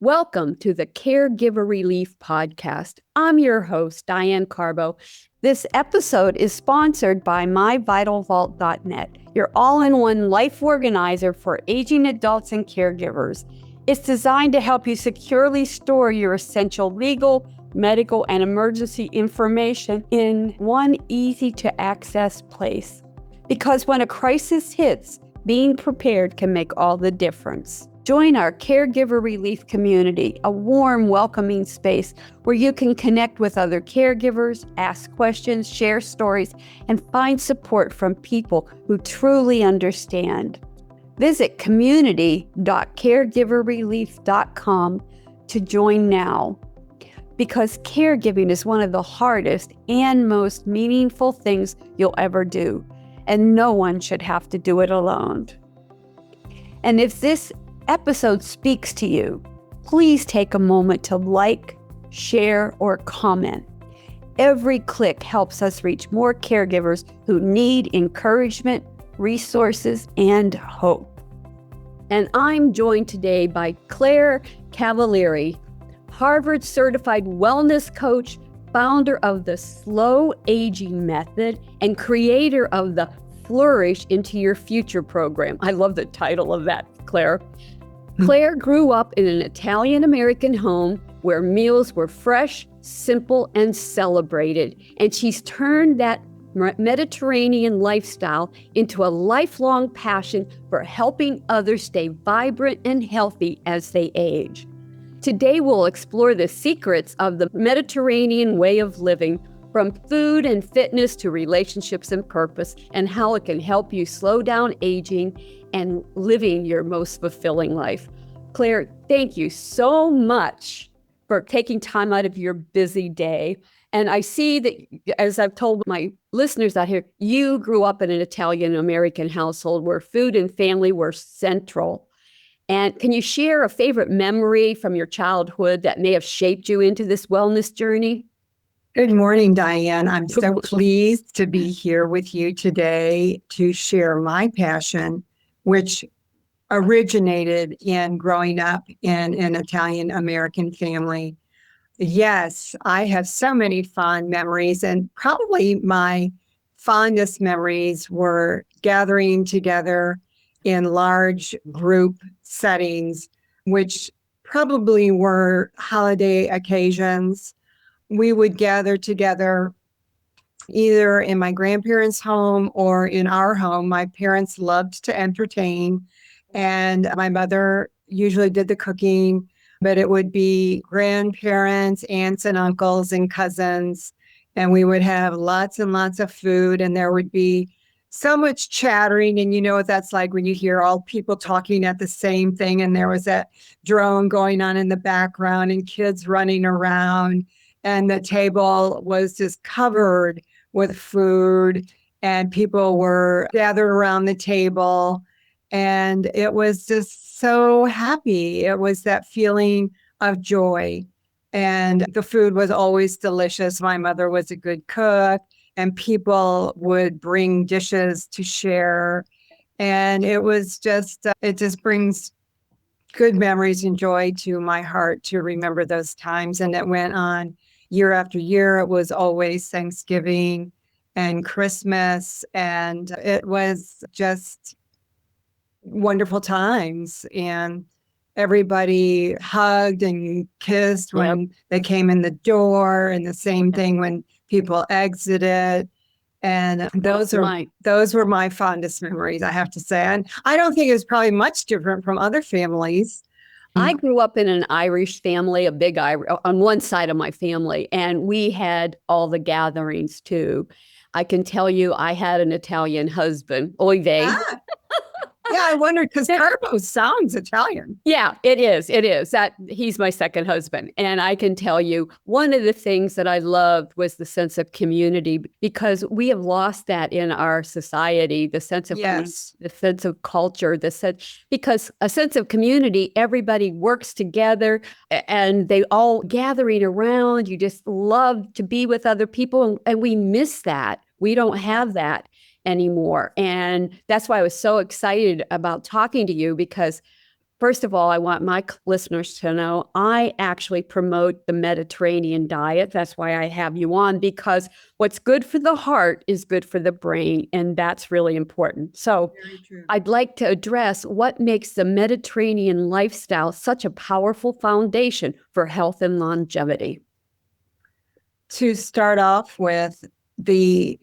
Welcome to the Caregiver Relief Podcast. I'm your host, Diane Carbo. This episode is sponsored by myvitalvault.net, your all-in-one life organizer for aging adults and caregivers. It's designed to help you securely store your essential legal, medical, and emergency information in one easy-to-access place. Because when a crisis hits, being prepared can make all the difference. Join our Caregiver Relief community, a warm, welcoming space where you can connect with other caregivers, ask questions, share stories, and find support from people who truly understand. Visit community.caregiverrelief.com to join now, because caregiving is one of the hardest and most meaningful things you'll ever do, and no one should have to do it alone. And if this episode speaks to you, please take a moment to like, share, or comment. Every click helps us reach more caregivers who need encouragement, resources, and hope. And I'm joined today by Claire Cavalieri, Harvard certified wellness coach, founder of the Slow Aging Method, and creator of the Flourish into Your Future program. I love the title of that, Claire. Claire grew up in an Italian-American home where meals were fresh, simple, and celebrated. And she's turned that Mediterranean lifestyle into a lifelong passion for helping others stay vibrant and healthy as they age. Today, we'll explore the secrets of the Mediterranean way of living, from food and fitness to relationships and purpose, and how it can help you slow down aging and living your most fulfilling life. Claire, thank you so much for taking time out of your busy day. And I see that, as I've told my listeners out here, you grew up in an Italian-American household where food and family were central. And can you share a favorite memory from your childhood that may have shaped you into this wellness journey? Good morning, Diane. I'm so pleased to be here with you today to share my passion, which originated in growing up in an Italian-American family. Yes, I have so many fond memories, and probably my fondest memories were gathering together in large group settings, which probably were holiday occasions. We would gather together either in my grandparents' home or in our home. My parents loved to entertain, and my mother usually did the cooking, but it would be grandparents, aunts and uncles and cousins, and we would have lots and lots of food, and there would be so much chattering. And you know what that's like when you hear all people talking at the same thing, and there was that drone going on in the background and kids running around. And the table was just covered with food, and people were gathered around the table. And it was just so happy. It was that feeling of joy. And the food was always delicious. My mother was a good cook, and people would bring dishes to share. And it was just, it just brings good memories and joy to my heart to remember those times. And it went on year after year. It was always Thanksgiving and Christmas, and it was just wonderful times. And everybody hugged and kissed when they came in the door, and the same thing when people exited. And those were my fondest memories, I have to say. And I don't think it was probably much different from other families. I grew up in an Irish family, a big Irish, on one side of my family, and we had all the gatherings too. I can tell you I had an Italian husband, oy vey. Yeah, I wondered, because Carbo sounds Italian. Yeah, it is. It is. He's my second husband. And I can tell you, one of the things that I loved was the sense of community, because we have lost that in our society, the sense of the sense of culture, because a sense of community, everybody works together and they all gathering around. You just love to be with other people, and we miss that. We don't have that anymore. And that's why I was so excited about talking to you, because First of all, I want my listeners to know I actually promote the Mediterranean diet. That's why I have you on, because what's good for the heart is good for the brain, and that's really important. So Very true. I'd like to address what makes the Mediterranean lifestyle such a powerful foundation for health and longevity. To start off with, the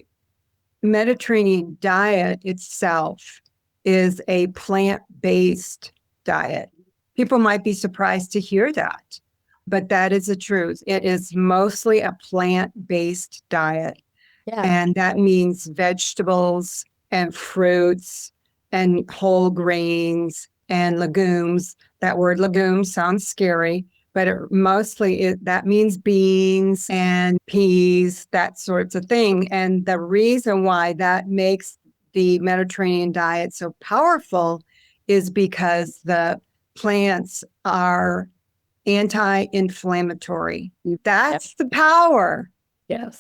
Mediterranean diet itself is a plant-based diet. People might be surprised to hear that, but that is the truth. It is mostly a plant-based diet. Yeah. And that means vegetables and fruits and whole grains and legumes. That word legumes sounds scary, but that means beans and peas, that sorts of thing. And the reason why that makes the Mediterranean diet so powerful is because the plants are anti-inflammatory. That's the power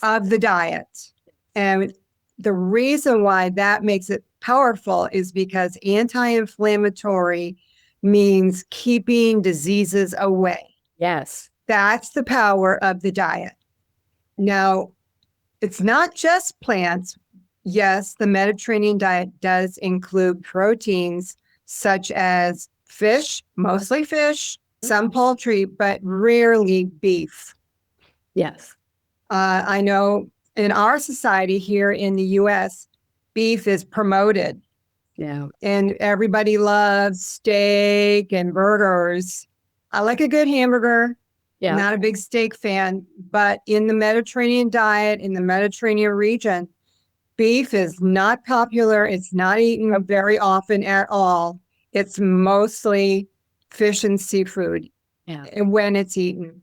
of the diet. And the reason why that makes it powerful is because anti-inflammatory means keeping diseases away. Yes. That's the power of the diet. Now, it's not just plants. Yes, the Mediterranean diet does include proteins such as fish, mostly fish, some poultry, but rarely beef. Yes. I know in our society here in the US, beef is promoted. Yeah. And everybody loves steak and burgers. I like a good hamburger. Yeah. Not a big steak fan, but in the Mediterranean diet, in the Mediterranean region, beef is not popular. It's not eaten very often at all. It's mostly fish and seafood when it's eaten.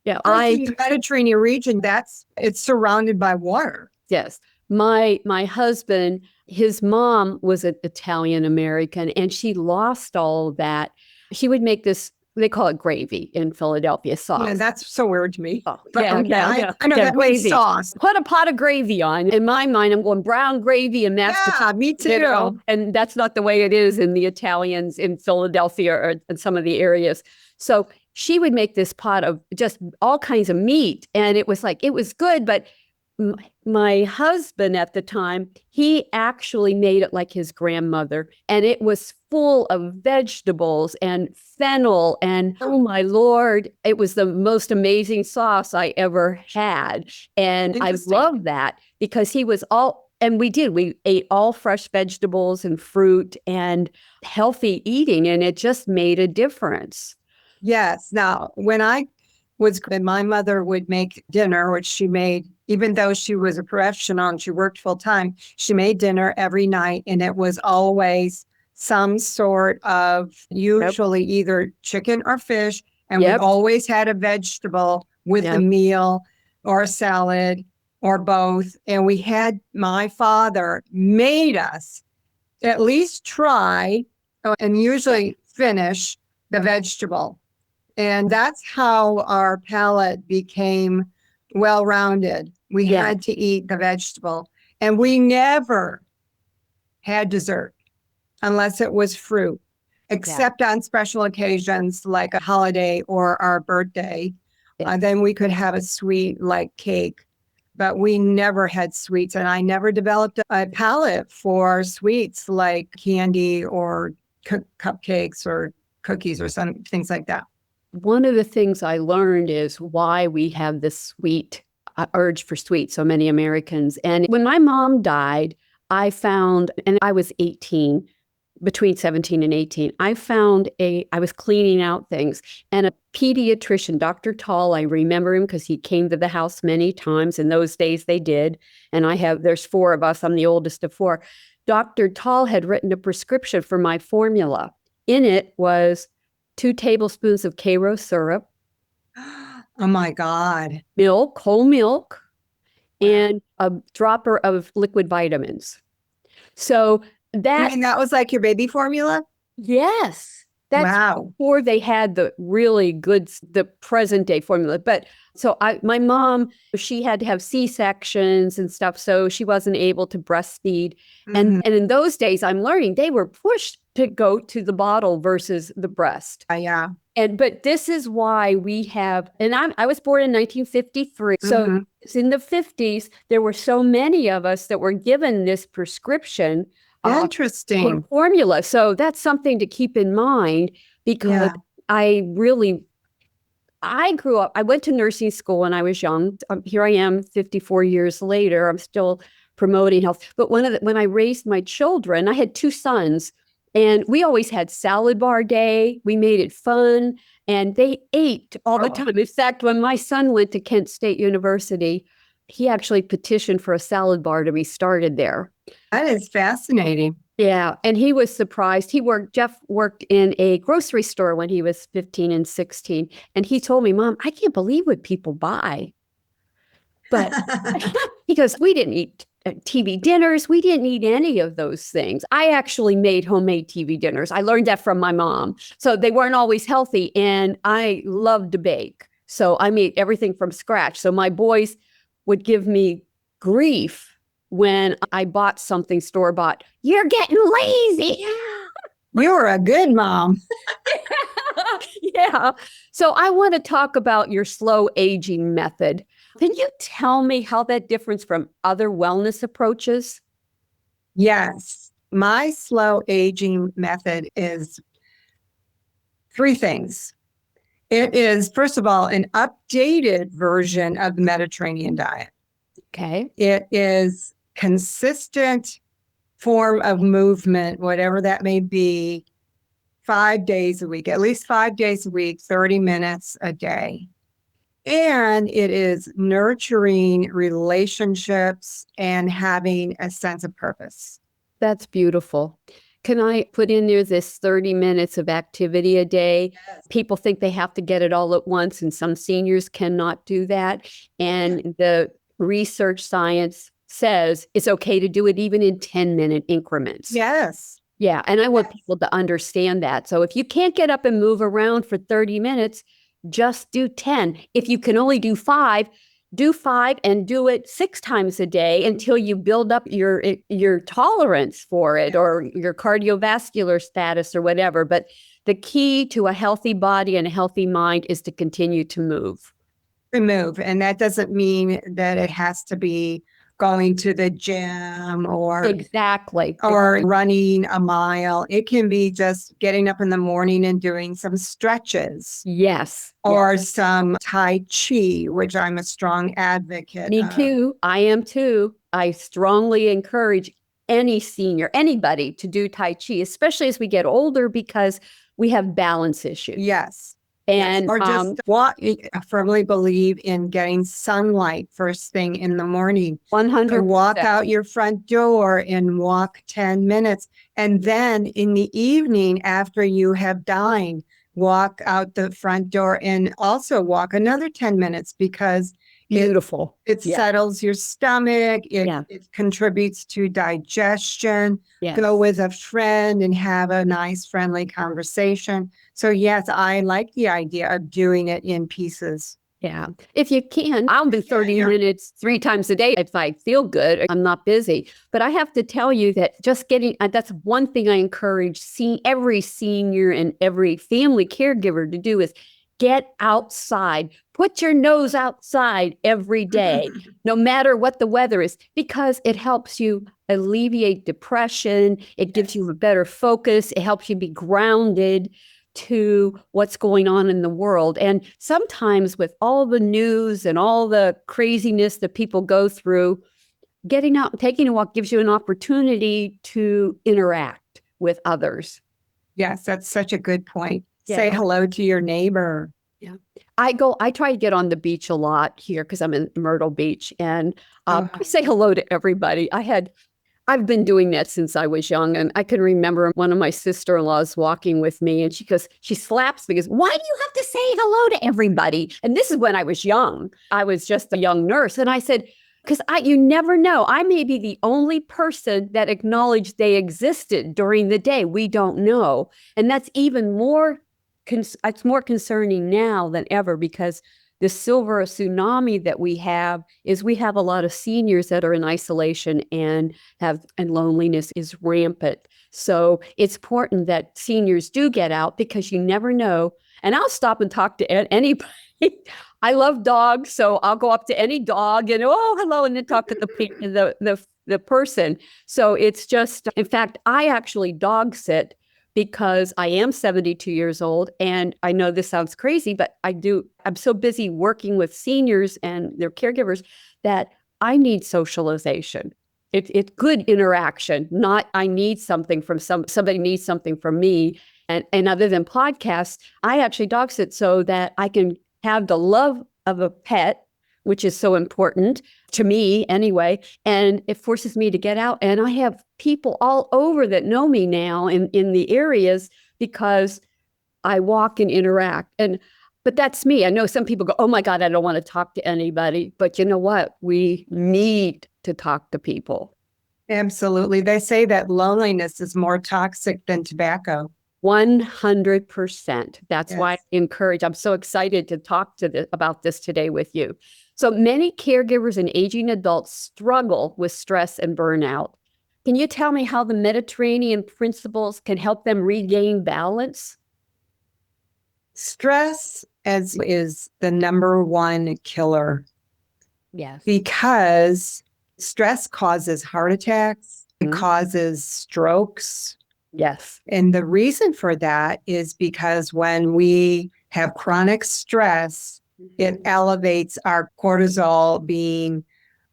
Yeah. In the Mediterranean region, it's surrounded by water. Yes. My husband, his mom was an Italian American, and she lost all of that. She would make this, they call it gravy in Philadelphia, sauce. Yeah, that's so weird to me. Oh, But I know that gravy. Sauce. Put a pot of gravy on. In my mind, I'm going brown gravy and mashed potatoes. Me too. And that's not the way it is in the Italians in Philadelphia or in some of the areas. So she would make this pot of just all kinds of meat. And it was good, but my husband at the time, he actually made it like his grandmother, and it was full of vegetables and fennel, and oh my Lord, it was the most amazing sauce I ever had. And I love that because we ate all fresh vegetables and fruit and healthy eating, and it just made a difference. Yes. Now, when my mother would make dinner, which she made, even though she was a professional and she worked full time, she made dinner every night, and it was always some sort of usually either chicken or fish. And we always had a vegetable with the meal or a salad or both. And my father made us at least try and usually finish the vegetable. And that's how our palate became well-rounded. We had to eat the vegetable. And we never had dessert unless it was fruit, except on special occasions like a holiday or our birthday. Then we could have a sweet like cake. But we never had sweets. And I never developed a palate for sweets like candy or cupcakes or cookies or some things like that. One of the things I learned is why we have this sweet urge for sweets, so many Americans. And when my mom died, I found, and I was 18, between 17 and 18, I was cleaning out things, and a pediatrician, Dr. Tall, I remember him because he came to the house many times. In those days they did. And there's 4 of us. I'm the oldest of 4. Dr. Tall had written a prescription for my formula. In it was 2 tablespoons of Karo syrup. Oh my God. Milk, whole milk, and a dropper of liquid vitamins. So that was like your baby formula? Yes. That's Wow. before they had the really good, the present day formula. But so my mom, she had to have C-sections and stuff, so she wasn't able to breastfeed. Mhm. And in those days, I'm learning they were pushed to go to the bottle versus the breast. Yeah. But this is why we have, and I was born in 1953. So Mhm. in the 50s, there were so many of us that were given this prescription Interesting. formula. So that's something to keep in mind because Yeah. I grew up, I went to nursing school when I was young. Here I am 54 years later. I'm still promoting health. But when I raised my children, I had two sons. And we always had salad bar day. We made it fun. And they ate all the time. In fact, when my son went to Kent State University, he actually petitioned for a salad bar to be started there. That is fascinating. Yeah. And he was surprised. Jeff worked in a grocery store when he was 15 and 16. And he told me, Mom, I can't believe what people buy. But because we didn't eat TV dinners. We didn't eat any of those things. I actually made homemade TV dinners. I learned that from my mom. So they weren't always healthy. And I loved to bake. So I made everything from scratch. So my boys would give me grief when I bought something store-bought. You're getting lazy. You're a good mom. Yeah. So I want to talk about your slow aging method. Can you tell me how that differs from other wellness approaches? Yes. My slow aging method is three things. It is, first of all, an updated version of the Mediterranean diet. Okay. It is consistent form of movement, whatever that may be, 5 days a week, at least 5 days a week, 30 minutes a day. And it is nurturing relationships and having a sense of purpose. That's beautiful. Can I put in there this 30 minutes of activity a day? Yes. People think they have to get it all at once, and some seniors cannot do that. And the research science says it's okay to do it even in 10-minute increments. Yes. Yeah. And I want people to understand that. So if you can't get up and move around for 30 minutes, just do 10. If you can only do 5, do 5 and do it 6 times a day until you build up your tolerance for it or your cardiovascular status or whatever. But the key to a healthy body and a healthy mind is to continue to move. Move. And that doesn't mean that it has to be going to the gym or running a mile. It can be just getting up in the morning and doing some stretches. Yes. Or some Tai Chi, which I'm a strong advocate Me too. I am too. I strongly encourage any senior, anybody to do Tai Chi, especially as we get older because we have balance issues. Yes. And or just walk. I firmly believe in getting sunlight first thing in the morning. 100%. Walk out your front door and walk 10 minutes. And then in the evening, after you have dined, walk out the front door and also walk another 10 minutes because beautiful. It settles your stomach. It contributes to digestion. Yes. Go with a friend and have a nice, friendly conversation. So yes, I like the idea of doing it in pieces. Yeah. If you can, I'll do 30 minutes 3 times a day if I feel good. I'm not busy. But I have to tell you that just that's one thing I encourage every senior and every family caregiver to do is get outside. Put your nose outside every day, no matter what the weather is, because it helps you alleviate depression. It gives you a better focus. It helps you be grounded to what's going on in the world. And sometimes with all the news and all the craziness that people go through, getting out and taking a walk gives you an opportunity to interact with others. Yes, that's such a good point. Yeah. Say hello to your neighbor. Yeah. I try to get on the beach a lot here because I'm in Myrtle Beach, and I say hello to everybody. I've been doing that since I was young, and I can remember one of my sister-in-laws walking with me, and she slaps me, goes, "Why do you have to say hello to everybody?" And this is when I was young. I was just a young nurse. And I said, Because you never know. I may be the only person that acknowledged they existed during the day. We don't know. And that's even more, it's more concerning now than ever, because the silver tsunami that we have a lot of seniors that are in isolation and loneliness is rampant. So it's important that seniors do get out, because you never know. And I'll stop and talk to anybody. I love dogs, so I'll go up to any dog and, oh, hello, and then talk to the person. So it's just, in fact, I actually dog sit because I am 72 years old. And I know this sounds crazy, but I'm so busy working with seniors and their caregivers that I need socialization. It's good interaction, not I need something from somebody needs something from me. And other than podcasts, I actually dog sit so that I can have the love of a pet, which is so important to me anyway. And it forces me to get out. And I have people all over that know me now in the areas, because I walk and interact. But that's me. I know some people go, oh my God, I don't want to talk to anybody. But you know what? We need to talk to people. Absolutely. They say that loneliness is more toxic than tobacco. 100%. That's Yes. why I encourage. I'm so excited to talk about this today with you. So many caregivers and aging adults struggle with stress and burnout. Can you tell me how the Mediterranean principles can help them regain balance? Stress is the number one killer, Yes. because stress causes heart attacks, it causes strokes. Yes. And the reason for that is because when we have chronic stress, it elevates our cortisol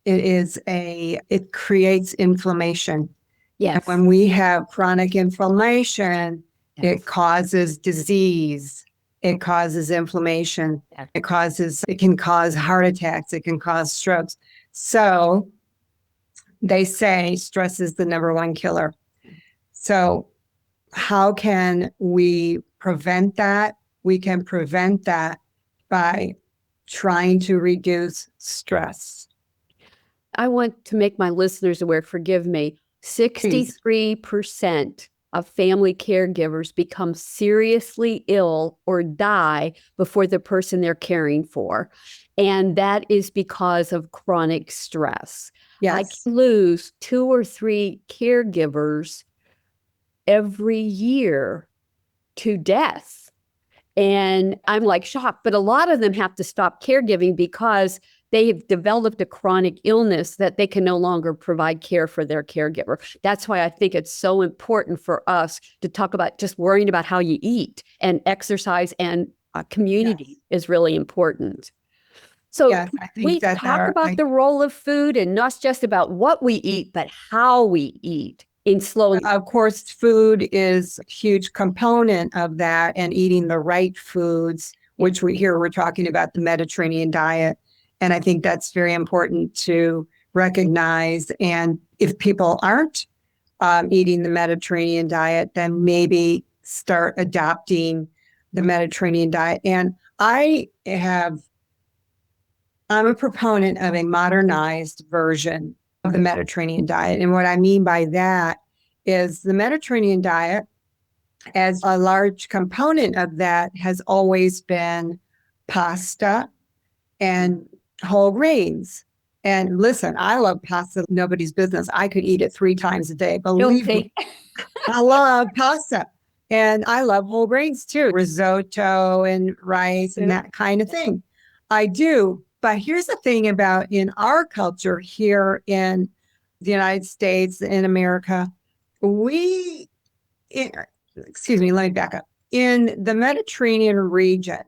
it creates inflammation. Yes. And when we have chronic inflammation, it causes disease. It causes inflammation. It can cause heart attacks. It can cause strokes. So they say stress is the number one killer. So how can we prevent that? We can prevent that by trying to reduce stress. I want to make my listeners aware, forgive me, 63% of family caregivers become seriously ill or die before the person they're caring for. And that is because of chronic stress. Yes. I can lose 2 or 3 caregivers every year to death. And I'm like shocked, but a lot of them have to stop caregiving because they've developed a chronic illness that they can no longer provide care for their caregiver. That's why I think it's so important for us to talk about just worrying about how you eat, and exercise and community is really important. So we talk about the role of food, and not just about what we eat, but how we eat. Of course, food is a huge component of that, and eating the right foods, which we're talking about the Mediterranean diet. And I think that's very important to recognize. And if people aren't eating the Mediterranean diet, then maybe start adopting the Mediterranean diet. And I'm a proponent of a modernized version of the Mediterranean diet. And what I mean by that is the Mediterranean diet, as a large component of that, has always been pasta and whole grains. And listen, I love pasta, nobody's business. I could eat it 3 times a day. Believe me, I love pasta. And I love whole grains too, risotto and rice and that kind of thing. I do. But here's the thing about in our culture here in the United States, in America, let me back up. In the Mediterranean region,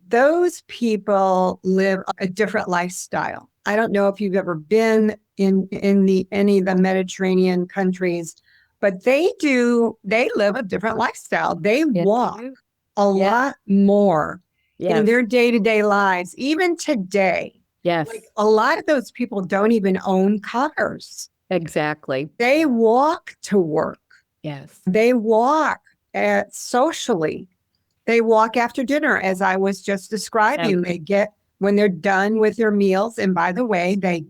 those people live a different lifestyle. I don't know if you've ever been in any of the Mediterranean countries, but they live a different lifestyle. They walk a lot more in their day-to-day lives, even today. Yes. Like, a lot of those people don't even own cars. Exactly. They walk to work. Yes. They walk socially. They walk after dinner, as I was just describing. They when they're done with their meals, and by the way, they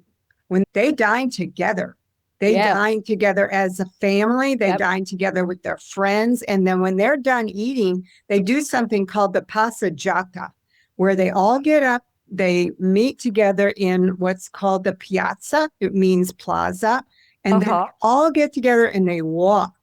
when they dine together. They Yeah. dine together as a family. They Yep. dine together with their friends. And then when they're done eating, they do something called the passeggiata, where they all get up, they meet together in what's called the piazza. It means plaza. And then they all get together and they walk.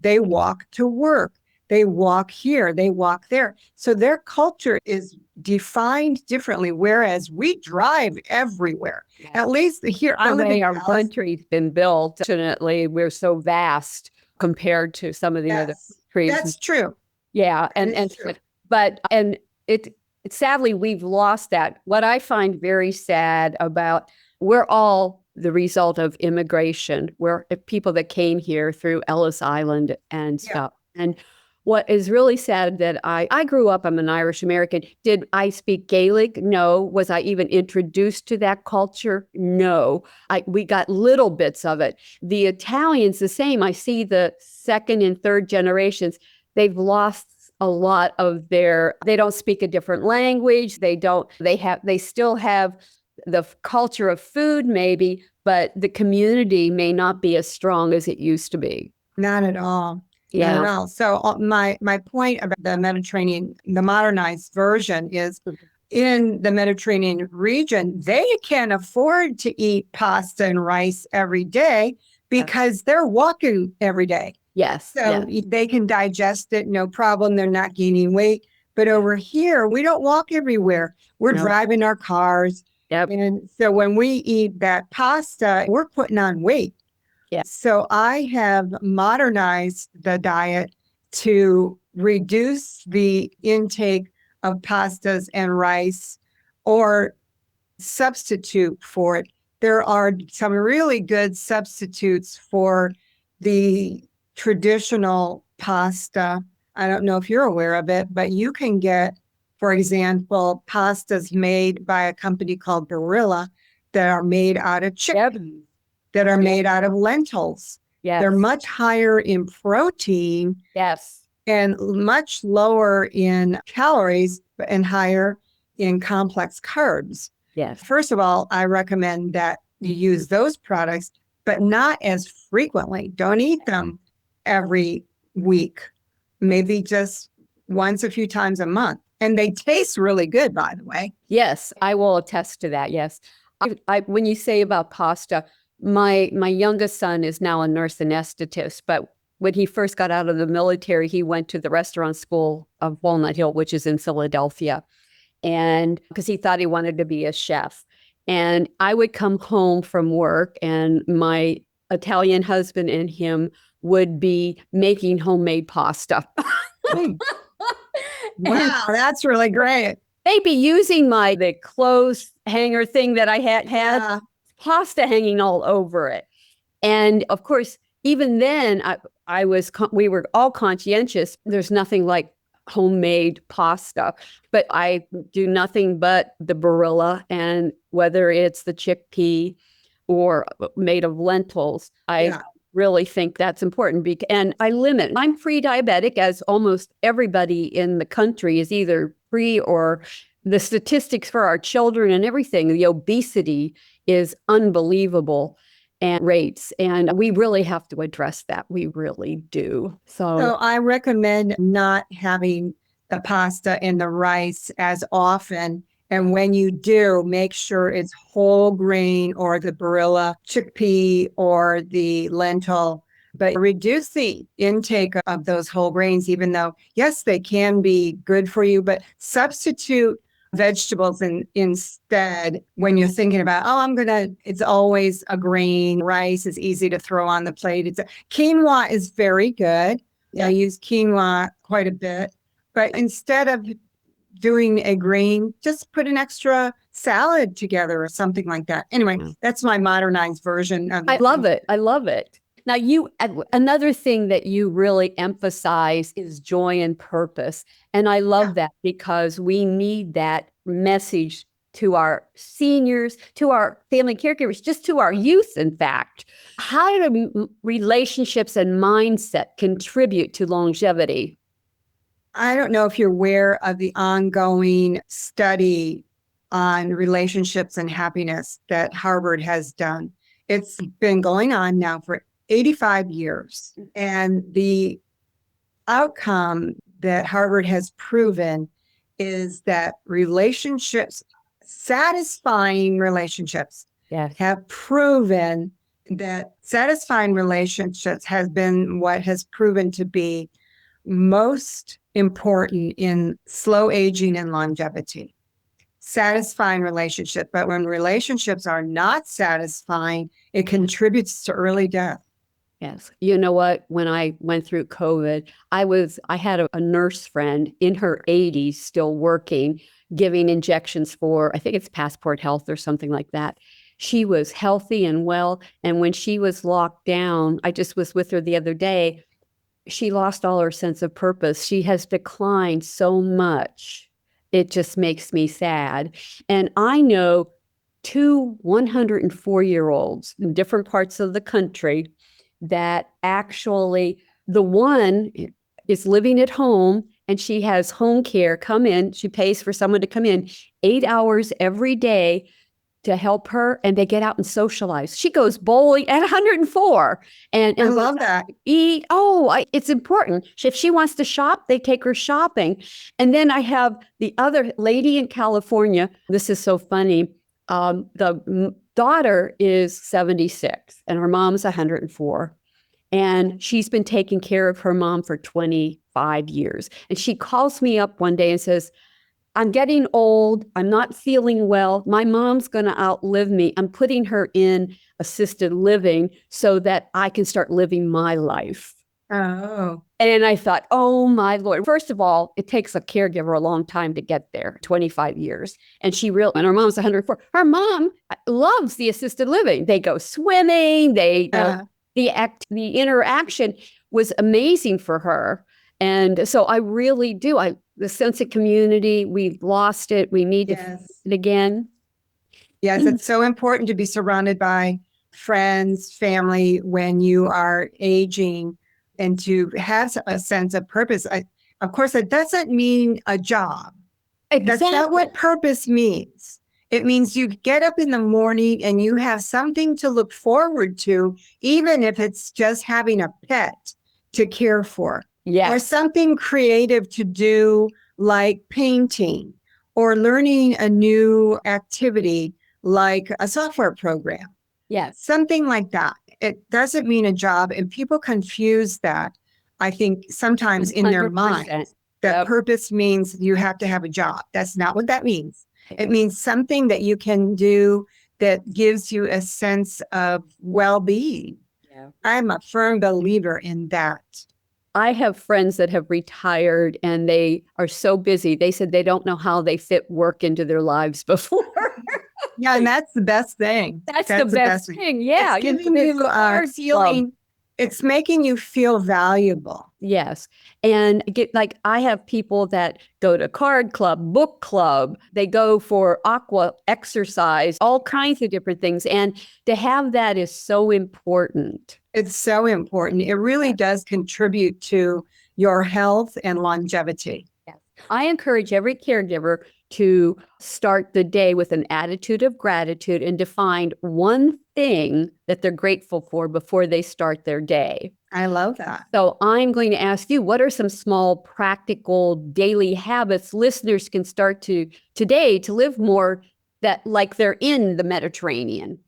They walk to work. They walk here. They walk there. So their culture is defined differently, whereas we drive everywhere. Yeah. At least here, I The live way in our Dallas. country's been built, fortunately, we're so vast compared to some of the other countries. That's true. Yeah, That and is true. but it sadly we've lost that. What I find very sad about, we're all the result of immigration. We're people that came here through Ellis Island and stuff. And what is really sad that I grew up, I'm an Irish American. Did I speak Gaelic? No. Was I even introduced to that culture? No. We got little bits of it. The Italians, the same. I see the second and third generations. They've lost a lot of they don't speak a different language. They still have the culture of food maybe, but the community may not be as strong as it used to be. Not at all. Yeah. Not at all. So my point about the Mediterranean, the modernized version is in the Mediterranean region, they can afford to eat pasta and rice every day because they're walking every day. Yes. So they can digest it, no problem. They're not gaining weight. But over here, we don't walk everywhere. We're driving our cars. Yep. And so when we eat that pasta, we're putting on weight. Yeah. So I have modernized the diet to reduce the intake of pastas and rice or substitute for it. There are some really good substitutes for the traditional pasta. I don't know if you're aware of it, but you can get, for example, pastas made by a company called Barilla that are made out of chicken, that are made out of lentils. Yes. They're much higher in protein. Yes. And much lower in calories and higher in complex carbs. Yes. First of all, I recommend that you use those products, but not as frequently. Don't eat them every week. Maybe just once a few times a month. And they taste really good, by the way. Yes, I will attest to that. Yes. When you say about pasta, my youngest son is now a nurse anesthetist, but when he first got out of the military, he went to the restaurant school of Walnut Hill, which is in Philadelphia, and because he thought he wanted to be a chef. And I would come home from work, and my Italian husband and him would be making homemade pasta. Wow, that's really great. They'd be using the clothes hanger thing that I had pasta hanging all over it. And of course, even then, we were all conscientious. There's nothing like homemade pasta, but I do nothing but the Barilla, and whether it's the chickpea or made of lentils, I really think that's important. And I limit. I'm pre-diabetic, as almost everybody in the country is either pre, or the statistics for our children and everything, the obesity is unbelievable and rates. And we really have to address that. We really do. So I recommend not having the pasta and the rice as often. And when you do, make sure it's whole grain or the Barilla chickpea or the lentil. But reduce the intake of those whole grains, even though, yes, they can be good for you, but substitute vegetables instead when you're thinking about, it's always a grain. Rice is easy to throw on the plate. Quinoa is very good. Yeah. I use quinoa quite a bit. But instead of doing a grain, just put an extra salad together or something like that. Anyway, that's my modernized version of it. I love it. I love it. Now, another thing that you really emphasize is joy and purpose. And I love that, because we need that message to our seniors, to our family caregivers, just to our youth, in fact. How do relationships and mindset contribute to longevity? I don't know if you're aware of the ongoing study on relationships and happiness that Harvard has done. It's been going on now for 85 years. And the outcome that Harvard has proven is that relationships, satisfying relationships, Yes. have proven that satisfying relationships has been what has proven to be most important in slow aging and longevity. Satisfying relationship, but when relationships are not satisfying, it contributes to early death. Yes. You know what? When I went through COVID, I had a nurse friend in her 80s still working, giving injections for, I think it's Passport Health or something like that. She was healthy and well. And when she was locked down, I just was with her the other day, she lost all her sense of purpose. She has declined so much. It just makes me sad. And I know two 104-year-olds in different parts of the country that actually, the one is living at home and she has home care come in. She pays for someone to come in 8 hours every day to help her, and they get out and socialize. She goes bowling at 104. And I love that. Eat. It's important. If she wants to shop, they take her shopping. And then I have the other lady in California. This is so funny. The daughter is 76 and her mom's 104. And she's been taking care of her mom for 25 years. And she calls me up one day and says, I'm getting old. I'm not feeling well. My mom's going to outlive me. I'm putting her in assisted living so that I can start living my life. Oh. And I thought, oh my Lord. First of all, it takes a caregiver a long time to get there, 25 years. And and her mom's 104. Her mom loves the assisted living. They go swimming. The interaction was amazing for her. And so I really do. The sense of community, we've lost it. We need to find it again. Yes, it's so important to be surrounded by friends, family when you are aging and to have a sense of purpose. Of course, it doesn't mean a job. Exactly. That's not what purpose means. It means you get up in the morning and you have something to look forward to, even if it's just having a pet to care for. Yes. Or something creative to do like painting or learning a new activity like a software program. Yes. Something like that. It doesn't mean a job. And people confuse that, I think, sometimes in their 100%. mind. That purpose means you have to have a job. That's not what that means. It means something that you can do that gives you a sense of well-being. Yeah. I'm a firm believer in that. I have friends that have retired and they are so busy. They said they don't know how they fit work into their lives before. Yeah, and that's the best thing. That's the best thing. Yeah. It's giving you a feeling. It's making you feel valuable. Yes. And I have people that go to card club, book club, they go for aqua exercise, all kinds of different things. And to have that is so important. It's so important. It really does contribute to your health and longevity. Yes. I encourage every caregiver to start the day with an attitude of gratitude and to find one thing that they're grateful for before they start their day. I love that. So I'm going to ask you, what are some small, practical daily habits listeners can start today to live more that like they're in the Mediterranean?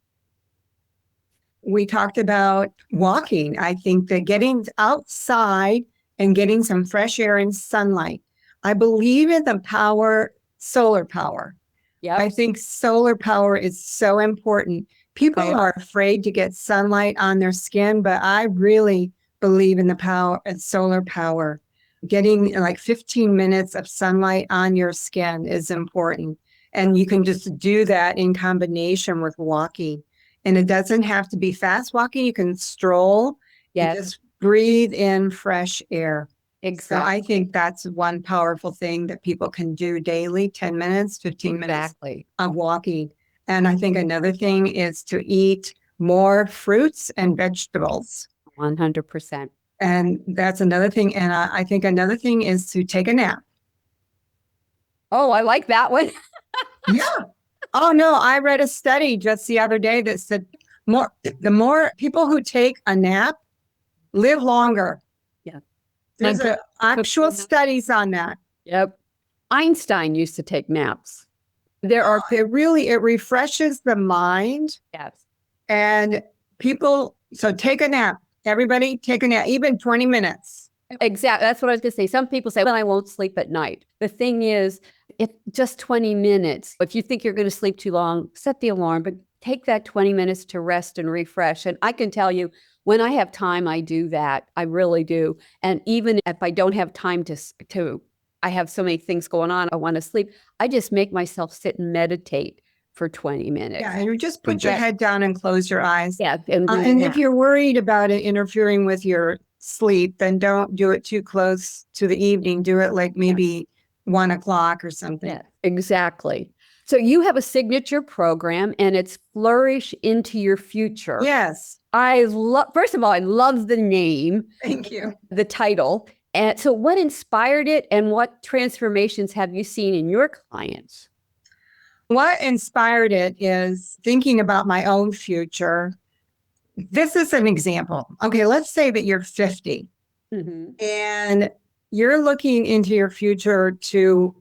We talked about walking. I think that getting outside and getting some fresh air and sunlight. I believe in the solar power. Yeah. I think solar power is so important. People are afraid to get sunlight on their skin, but I really believe in the power of solar power. Getting like 15 minutes of sunlight on your skin is important. And you can just do that in combination with walking. And it doesn't have to be fast walking. You can stroll. Yes. Just breathe in fresh air. Exactly. So I think that's one powerful thing that people can do daily, 10 minutes, 15 minutes of walking. And I think another thing is to eat more fruits and vegetables. 100%. And that's another thing. And I think another thing is to take a nap. Oh, I like that one. Yeah. Oh no, I read a study just the other day that said the more people who take a nap live longer. Yeah. There's actual studies on that. Yep. Einstein used to take naps. There are, It refreshes the mind. yes. And so take a nap. Everybody take a nap, even 20 minutes. Exactly. That's what I was going to say. Some people say, well, I won't sleep at night. The thing is, if just 20 minutes, if you think you're going to sleep too long, set the alarm, but take that 20 minutes to rest and refresh. And I can tell you, when I have time, I do that. I really do. And even if I don't have time I have so many things going on, I want to sleep, I just make myself sit and meditate for 20 minutes. Yeah, and you just put your head down and close your eyes. Yeah. And if you're worried about it interfering with your sleep, then don't do it too close to the evening. Do it like maybe 1:00 or something. Yeah, exactly. So you have a signature program and it's Flourish into Your Future. Yes. First of all, I love the name. Thank you. The title. And so what inspired it and what transformations have you seen in your clients? What inspired it is thinking about my own future. This is an example. Okay, let's say that you're 50 and you're looking into your future to,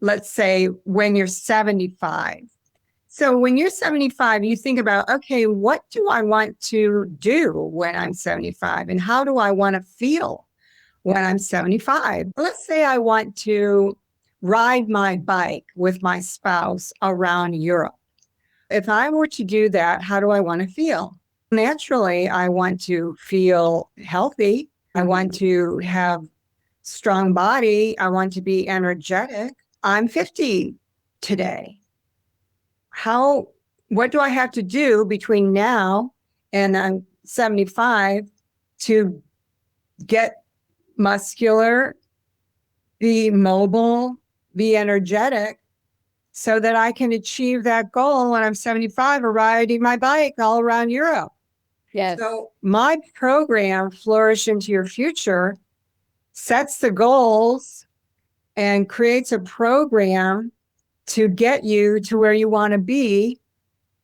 let's say, when you're 75. So when you're 75, you think about, okay, what do I want to do when I'm 75? And how do I want to feel when I'm 75? Let's say I want to ride my bike with my spouse around Europe. If I were to do that, how do I want to feel? Naturally, I want to feel healthy. I want to have strong body. I want to be energetic. I'm 50 today. What do I have to do between now and I'm 75 to get muscular, be mobile, be energetic, so that I can achieve that goal when I'm 75 of riding my bike all around Europe? Yes. So my program, Flourish into Your Future, sets the goals and creates a program to get you to where you want to be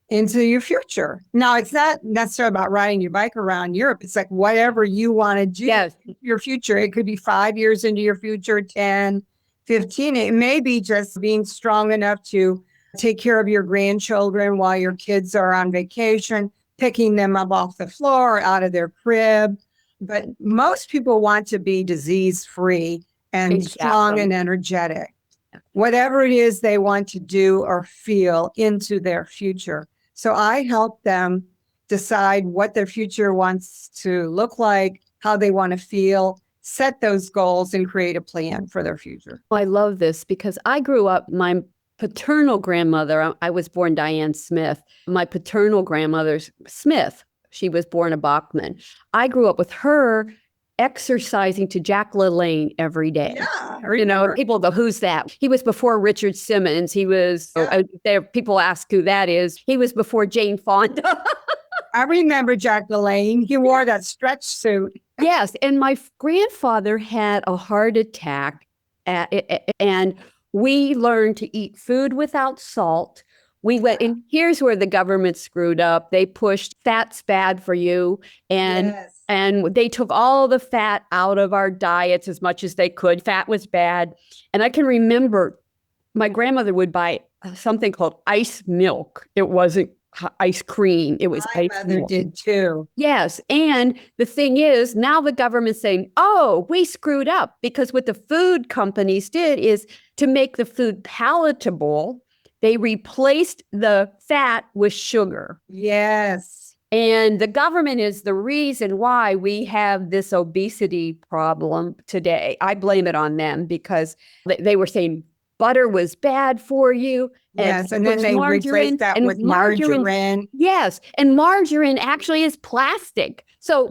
into your future. Now, it's not necessarily about riding your bike around Europe. It's like whatever you want to do. Yes. Your future. It could be 5 years into your future, 10, 15. It may be just being strong enough to take care of your grandchildren while your kids are on vacation, picking them up off the floor, out of their crib. But most people want to be disease-free and strong and energetic. Whatever it is they want to do or feel into their future. So I help them decide what their future wants to look like, how they want to feel, set those goals, and create a plan for their future. I love this because I grew up, my paternal grandmother, I was born Diane Smith. My paternal grandmother's Smith. She was born a Bachman. I grew up with her exercising to Jack LaLanne every day. Yeah, people go, who's that? He was before Richard Simmons. He was, people ask who that is. He was before Jane Fonda. I remember Jack LaLanne. He wore that stretch suit. Yes. And my grandfather had a heart attack and we learned to eat food without salt. We went, and here's where the government screwed up. They pushed fat's bad for you. And they took all the fat out of our diets as much as they could. Fat was bad. And I can remember my grandmother would buy something called ice milk. It wasn't ice cream. It was ice milk. My mother did too. Yes. And the thing is, now the government's saying, oh, we screwed up, because what the food companies did is to make the food palatable, they replaced the fat with sugar. Yes. And the government is the reason why we have this obesity problem today. I blame it on them because they were saying butter was bad for you. Yes, and then they replaced that with margarine. Yes, and margarine actually is plastic. So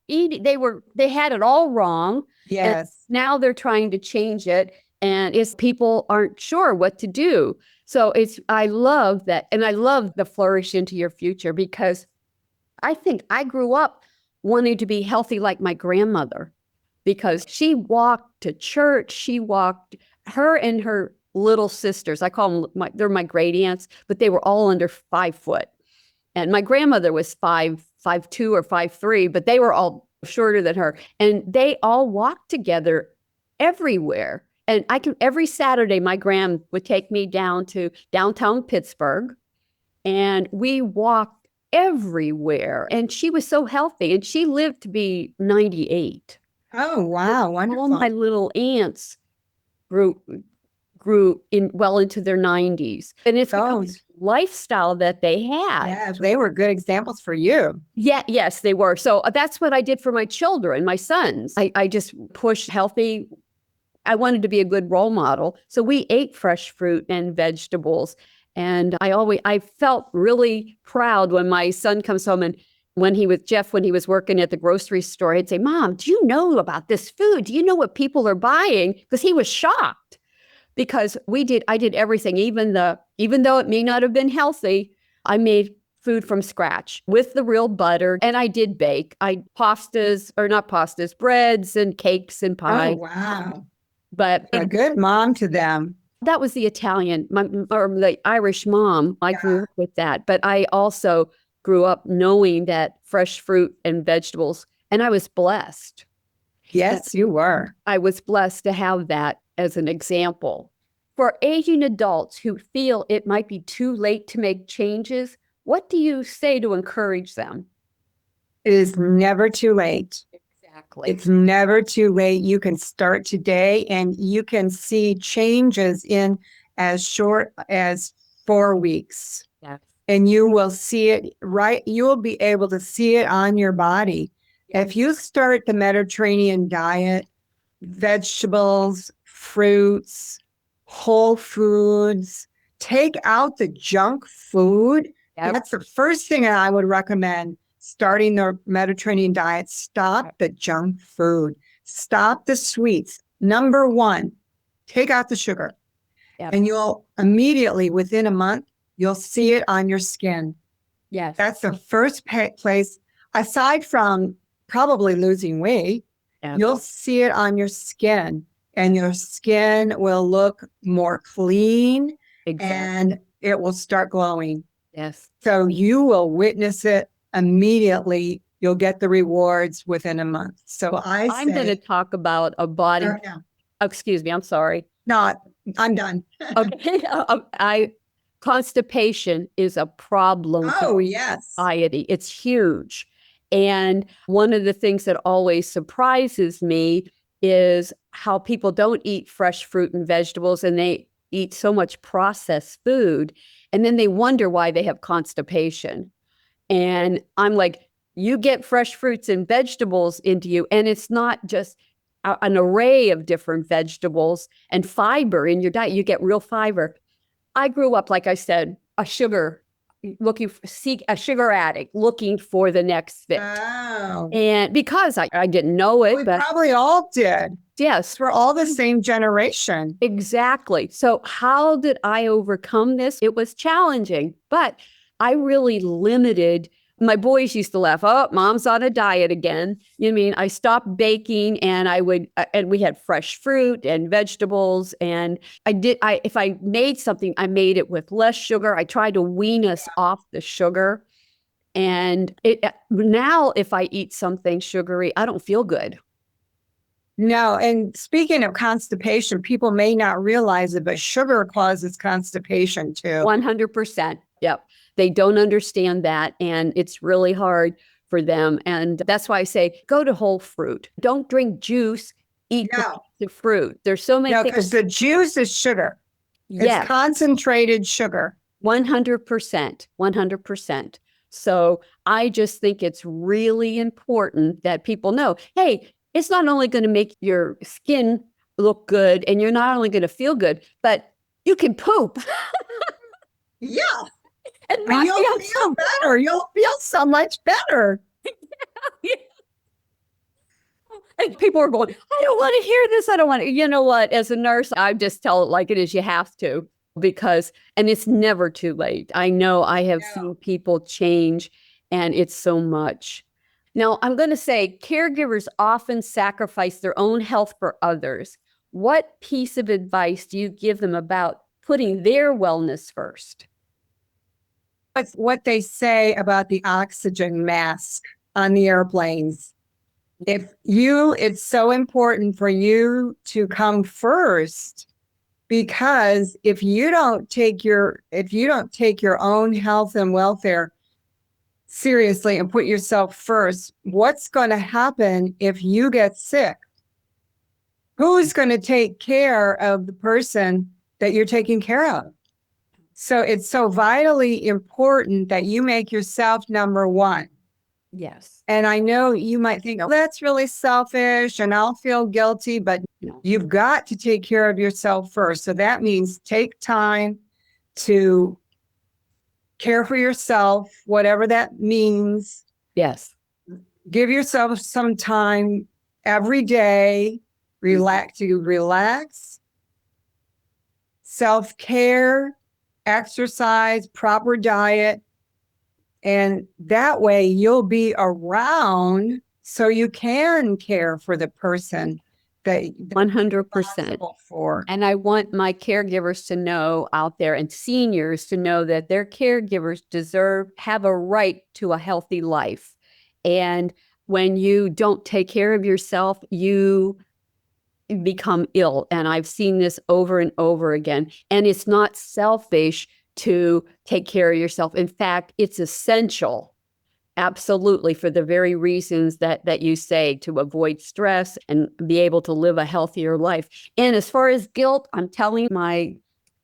they had it all wrong. Yes. Now they're trying to change it, and people aren't sure what to do. So I love that, and I love the Flourish into Your Future, because I think I grew up wanting to be healthy like my grandmother, because she walked to church. Her and her little sisters. I call them, they're my great aunts, but they were all under 5 foot. And my grandmother was 5'2" or 5'3", but they were all shorter than her. And they all walked together everywhere. And every Saturday, my grand would take me down to downtown Pittsburgh, and we walked everywhere. And she was so healthy, and she lived to be 98. Oh, wow. Wonderful. All my little aunts grew well into their 90s. And it's the lifestyle that they had. Yeah, they were good examples for you. Yeah, yes, they were. So that's what I did for my children, my sons. I just pushed healthy. I wanted to be a good role model. So we ate fresh fruit and vegetables. And I felt really proud when my son comes home, and when he was working at the grocery store, he'd say, "Mom, do you know about this food? Do you know what people are buying?" Because he was shocked, because I did everything, even though it may not have been healthy. I made food from scratch with the real butter, and I did bake. Breads and cakes and pie. Oh, wow. But a good mom to them. That was the Italian or the Irish mom. I grew up with that. But I also grew up knowing that fresh fruit and vegetables, and I was blessed. Yes, you were. I was blessed to have that as an example. For aging adults who feel it might be too late to make changes, what do you say to encourage them? It is never too late. Exactly. It's never too late. You can start today, and you can see changes in as short as 4 weeks. Yes. And you will see it you will be able to see it on your body. Yes. If you start the Mediterranean diet, vegetables, fruits, whole foods, take out the junk food. Yep. That's the first thing I would recommend. Starting the Mediterranean diet, stop the junk food, stop the sweets. Number 1, take out the sugar. Yep. And you'll immediately, within a month, you'll see it on your skin. Yes. That's the first place, aside from probably losing weight, yep, you'll see it on your skin, and your skin will look more clean. Exactly. And it will start glowing. Yes. So you will witness it immediately. You'll get the rewards within a month. So I'm going to talk about a body. Excuse me. I'm sorry. No, I'm done. Okay. Constipation is a problem. Oh, yes. Society. It's huge. And one of the things that always surprises me is how people don't eat fresh fruit and vegetables, and they eat so much processed food. And then they wonder why they have constipation. And I'm like, you get fresh fruits and vegetables into you, and it's not just an array of different vegetables and fiber in your diet. You get real fiber. I grew up, like I said, a sugar addict, looking for the next fix. Oh. And because I didn't know it. We probably all did. Yes. We're all the same generation. Exactly. So how did I overcome this? It was challenging, but I really limited. My boys used to laugh, "Oh, Mom's on a diet again." You know what I mean? I stopped baking, and and we had fresh fruit and vegetables. And if I made something, I made it with less sugar. I tried to wean us off the sugar. And now if I eat something sugary, I don't feel good. No. And speaking of constipation, people may not realize it, but sugar causes constipation too. 100%. Yep. They don't understand that, and it's really hard for them. And that's why I say, go to whole fruit. Don't drink juice, eat the fruit. There's so many things. Because the juice is sugar. Yes. It's concentrated sugar. 100%. 100%. So I just think it's really important that people know, hey, it's not only going to make your skin look good, and you're not only going to feel good, but you can poop. Yeah. And you'll feel better. You'll feel so much better. Yeah. And people are going, "I don't want to hear this. I don't want to." You know what? As a nurse, I just tell it like it is. You have to, and it's never too late. I know I have seen people change, and it's so much. Now, I'm going to say caregivers often sacrifice their own health for others. what piece of advice do you give them about putting their wellness first? It's what they say about the oxygen mask on the airplanes. It's so important for you to come first, because if you don't take your own health and welfare seriously and put yourself first, what's going to happen if you get sick? Who's going to take care of the person that you're taking care of? So it's so vitally important that you make yourself number one. Yes. And I know you might think, oh, that's really selfish and I'll feel guilty, but No. you've got to take care of yourself first. So that means take time to care for yourself, whatever that means. Yes. Give yourself some time every day, relax, self-care, exercise, proper diet. And that way you'll be around so you can care for the person that 100%. for. And I want my caregivers to know out there, and seniors to know, that their caregivers have a right to a healthy life. And when you don't take care of yourself, you become ill. And I've seen this over and over again. And it's not selfish to take care of yourself. In fact, it's essential, absolutely, for the very reasons that you say, to avoid stress and be able to live a healthier life. And as far as guilt, I'm telling my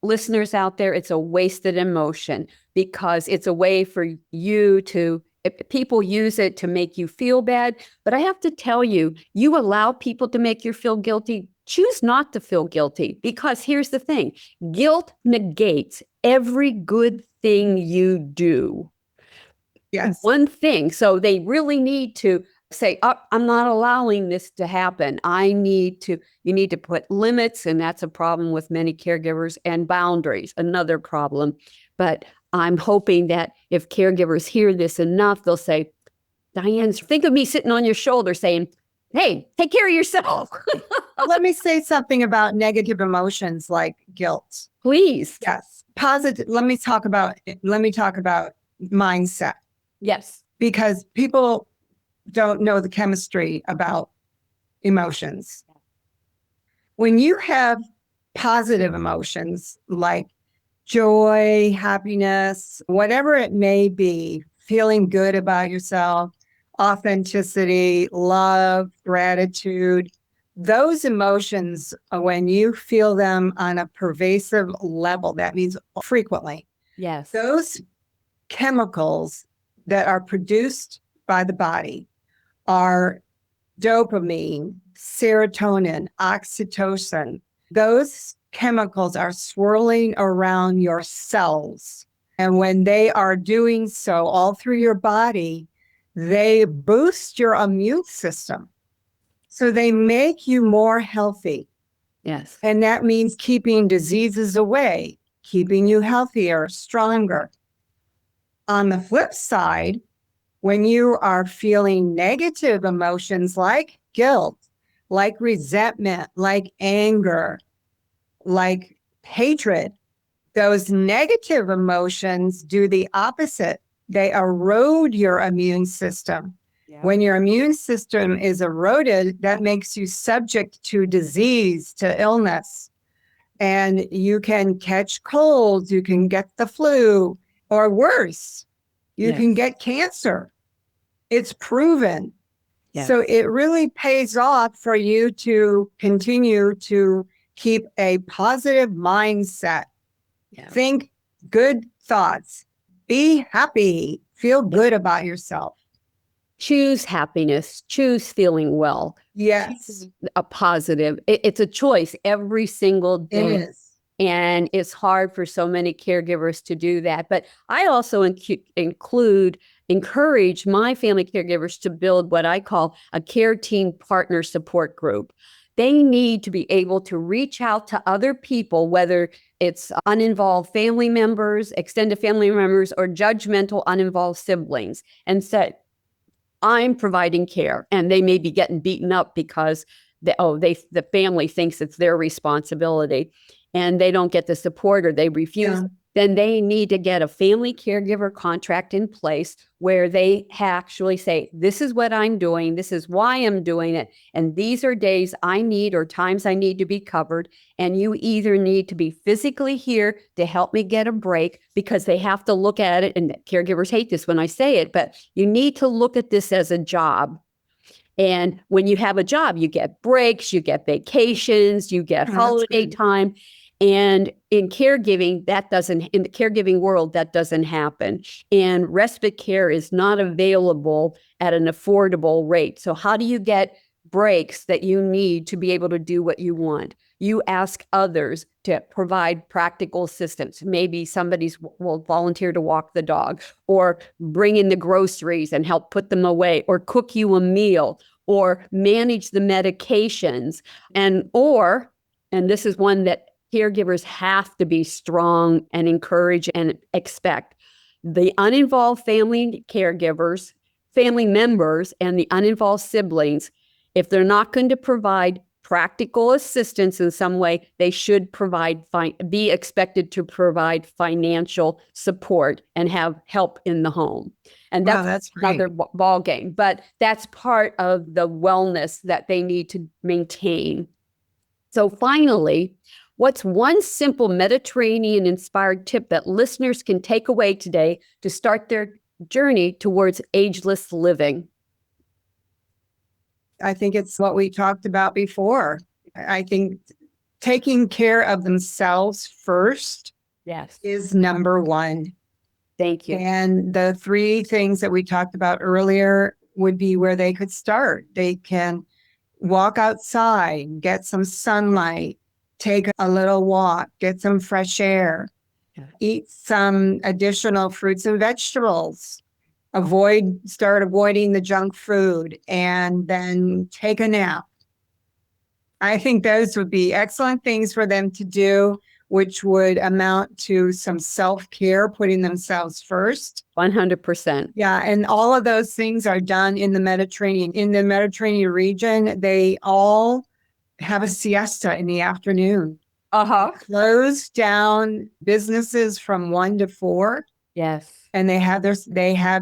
listeners out there, it's a wasted emotion, because it's a way for you to, people use it to make you feel bad. But I have to tell you, you allow people to make you feel guilty. Choose not to feel guilty, because here's the thing: guilt negates every good thing you do. Yes. One thing. So they really need to say, oh, I'm not allowing this to happen. You need to put limits, and that's a problem with many caregivers, and boundaries, another problem. But I'm hoping that if caregivers hear this enough, they'll say, Diane, think of me sitting on your shoulder saying, hey, take care of yourself. Let me say something about negative emotions like guilt. Please. Yes. Positive. Let me talk about mindset, Yes. because people don't know the chemistry about emotions. When you have positive emotions like joy, happiness, whatever it may be, feeling good about yourself, authenticity, love, gratitude, those emotions, when you feel them on a pervasive level, that means frequently, Yes. those chemicals that are produced by the body are dopamine, serotonin, oxytocin. Those chemicals are swirling around your cells. And when they are doing so all through your body, they boost your immune system. So they make you more healthy. Yes. And that means keeping diseases away, keeping you healthier, stronger. On the flip side, when you are feeling negative emotions like guilt, like resentment, like anger, like hatred, those negative emotions do the opposite. They erode your immune system. Yeah. When your immune system is eroded, that makes you subject to disease, to illness. And you can catch colds, you can get the flu, or worse, you can get cancer. It's proven. Yes. So it really pays off for you to continue to keep a positive mindset. Yeah. Think good thoughts. Be happy. Feel good about yourself. Choose happiness. Choose feeling well. Yes. Choose a positive. It's a choice every single day. It is. And it's hard for so many caregivers to do that. But I also encourage my family caregivers to build what I call a care team partner support group. They need to be able to reach out to other people, whether it's uninvolved family members, extended family members, or judgmental uninvolved siblings, and say, I'm providing care. And they may be getting beaten up because the family thinks it's their responsibility and they don't get the support or they refuse, then they need to get a family caregiver contract in place where they actually say, this is what I'm doing, this is why I'm doing it, and these are days I need or times I need to be covered. And you either need to be physically here to help me get a break, because they have to look at it, and caregivers hate this when I say it, but you need to look at this as a job. And when you have a job, you get breaks, you get vacations, you get holiday time. And in caregiving, in the caregiving world, that doesn't happen. And respite care is not available at an affordable rate. So how do you get breaks that you need to be able to do what you want? You ask others to provide practical assistance. Maybe somebody will volunteer to walk the dog, or bring in the groceries and help put them away, or cook you a meal, or manage the medications. And this is one that caregivers have to be strong and encourage and expect. The uninvolved family caregivers, family members, and the uninvolved siblings, if they're not going to provide practical assistance in some way, they should be expected to provide financial support and have help in the home. And that's another ball game. But that's part of the wellness that they need to maintain. So finally, what's one simple Mediterranean-inspired tip that listeners can take away today to start their journey towards ageless living? I think it's what we talked about before. I think taking care of themselves first is number one. Thank you. And the three things that we talked about earlier would be where they could start. They can walk outside, get some sunlight, take a little walk, get some fresh air, eat some additional fruits and vegetables, start avoiding the junk food, and then take a nap. I think those would be excellent things for them to do, which would amount to some self-care, putting themselves first. 100%. Yeah, and all of those things are done in the Mediterranean. In the Mediterranean region, they all have a siesta in the afternoon. Close down businesses from 1 to 4. Yes. And they have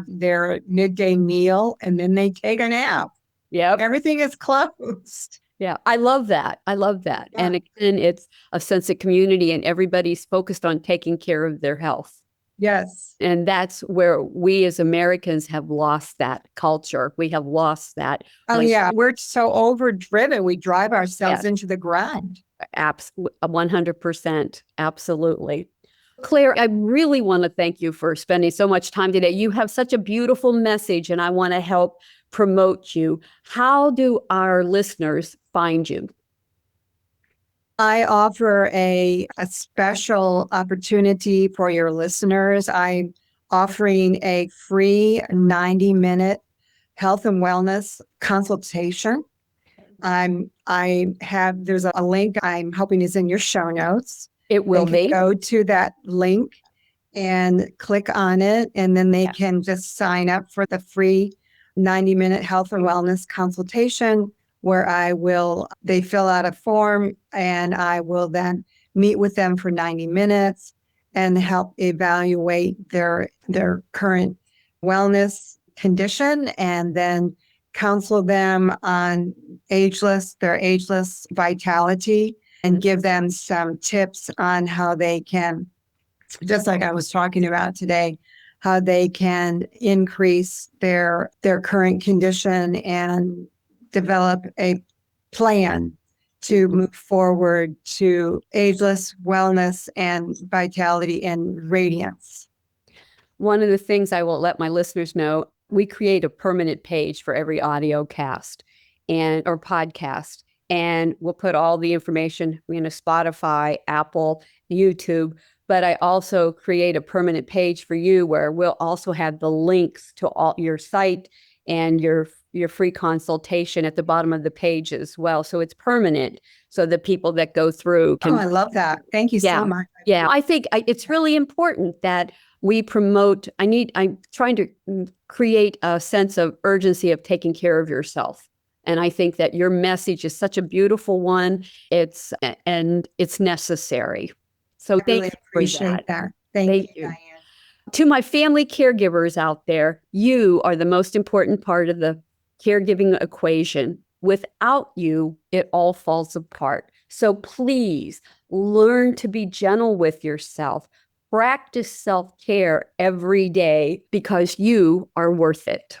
their midday meal, and then they take a nap. Yep. Everything is closed. Yeah, I love that. Yeah. And again, it's a sense of community, and everybody's focused on taking care of their health. Yes. And that's where we as Americans have lost that culture. We have lost that. We're so overdriven. We drive ourselves into the ground. 100%. Absolutely. Claire, I really want to thank you for spending so much time today. You have such a beautiful message, and I want to help promote you. How do our listeners find you? I offer a special opportunity for your listeners. I'm offering a free 90-minute health and wellness consultation. There's a link I'm hoping is in your show notes. It will be. Go to that link and click on it, and then they can just sign up for the free 90-minute health and wellness consultation, where they fill out a form, and I will then meet with them for 90 minutes and help evaluate their current wellness condition, and then counsel them on their ageless vitality, and give them some tips on how they can, just like I was talking about today, how they can increase their current condition and develop a plan to move forward to ageless wellness and vitality and radiance. One of the things I will let my listeners know, we create a permanent page for every audio cast or podcast. And we'll put all the information in Spotify, Apple, YouTube. But I also create a permanent page for you where we'll also have the links to all your site and your free consultation at the bottom of the page as well. So it's permanent, so the people that go through can. Oh, I love that. Thank you so much. Yeah, I think it's really important that we promote. I'm trying to create a sense of urgency of taking care of yourself. And I think that your message is such a beautiful one. It's necessary. So I really thank you for appreciate that. Thank Thank you, you. Diane. To my family caregivers out there, you are the most important part of the caregiving equation. Without you, it all falls apart. So please learn to be gentle with yourself. Practice self-care every day because you are worth it.